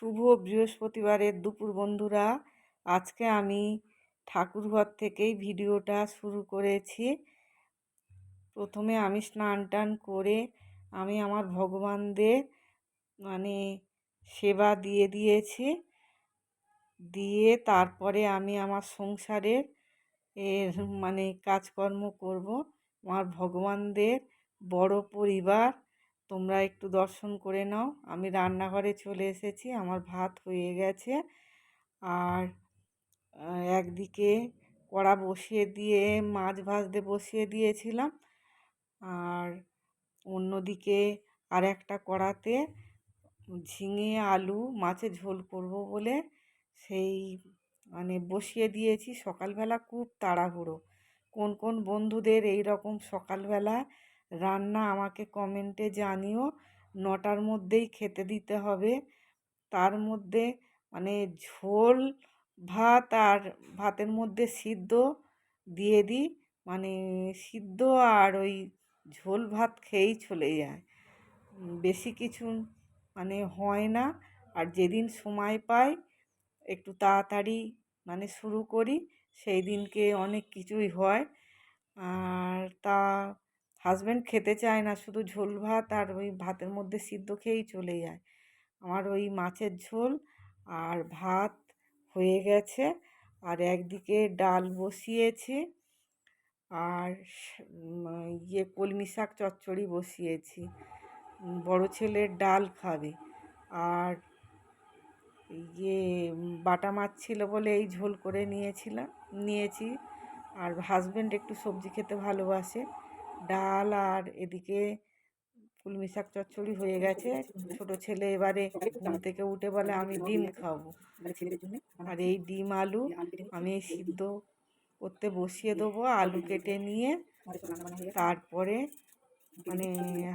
শুভ বৃহস্পতিবারের দুপুর বন্ধুরা। আজকে আমি ঠাকুরঘর থেকেই ভিডিওটা শুরু করেছি। প্রথমে আমি স্নান টান করে আমি আমার ভগবানদের মানে সেবা দিয়ে দিয়েছি। দিয়ে তারপরে আমি আমার সংসারের এর কাজকর্ম করব। আমার ভগবানদের বড় পরিবার, তোমরা একটু দর্শন করে নাও। আমি রান্নাঘরে চলে এসেছি, আমার ভাত হয়ে গেছে। আর একদিকে কড়া বসিয়ে দিয়ে মাছ ভাজতে বসিয়ে দিয়েছিলাম, আর অন্যদিকে আর একটা কড়াতে ঝিঙে আলু মাছের ঝোল করব বলে সেই বসিয়ে দিয়েছি। সকালবেলা খুব তাড়াহুড়ো। কোন কোন বন্ধুদের এই রকম সকালবেলা রান্না আমাকে কমেন্টে জানিও। 9টার মধ্যেই খেতে দিতে হবে। তার মধ্যে ঝোল ভাত আর ভাতের মধ্যে সিদ্ধ দিয়ে দিই, সিদ্ধ আর ওই ঝোল ভাত খেয়েই চলে যায়। বেশি কিছু হয় না। আর যেদিন সময় পাই একটু তাড়াতাড়ি শুরু করি, সেই দিনকে অনেক কিছুই হয়। আর তা হাজব্যান্ড খেতে চায় না, শুধু ঝোল ভাত আর ওই ভাতের মধ্যে সিদ্ধ খেয়েই চলে যায়। আমার ওই মাছের ঝোল আর ভাত হয়ে গেছে। আর একদিকে ডাল বসিয়েছি, আর কলমি শাক চচ্চড়ি বসিয়েছি। বড় ছেলের ডাল খাবে। আর বাটা মাছ ছিল বলে এই ঝোল করে নিয়েছি। আর হাজব্যান্ড একটু সবজি খেতে ভালোবাসে। ডাল আর এদিকে কলমি শাক চচ্চড়ি হয়ে গেছে। ছোট ছেলে এবারে ঘুম থেকে উঠে বলে আমি ডিম খাবো। আর এই ডিম আলু আমি সিদ্ধ করতে বসিয়ে দেবো। আলু কেটে নিয়ে তারপরে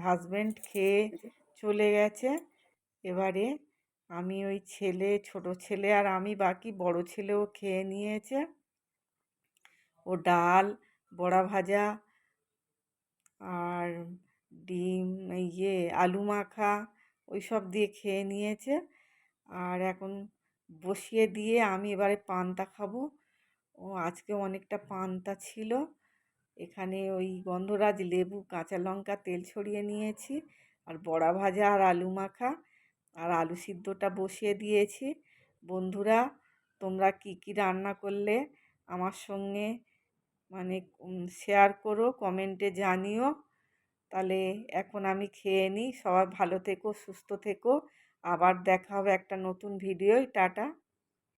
হাজব্যান্ড খেয়ে চলে গেছে। এবারে আমি ওই ছোট ছেলে আর আমি, বাকি বড় ছেলেও খেয়ে নিয়েছে। ও ডাল, বড়া ভাজা আর ডিম আলু মাখা ওই সব দিয়ে খেয়ে নিয়েছে। আর এখন বসিয়ে দিয়ে আমি এবারে পান্তা খাবো। আজকে অনেকটা পান্তা ছিল। এখানে ওই গন্ধরাজ লেবু, কাঁচা লঙ্কা, তেল ছড়িয়ে নিয়েছি। আর বড়া ভাজা আর আলু মাখা আর আলু সিদ্ধটা বসিয়ে দিয়েছি। বন্ধুরা, তোমরা কি কি রান্না করলে আমার সঙ্গে শেয়ার করো, কমেন্টে জানিও। তাহলে এখন আমি খেয়ে নিই। সবাই ভালো থেকো, সুস্থ থেকো। আবার দেখা হবে একটা নতুন ভিডিওয়। টাটা।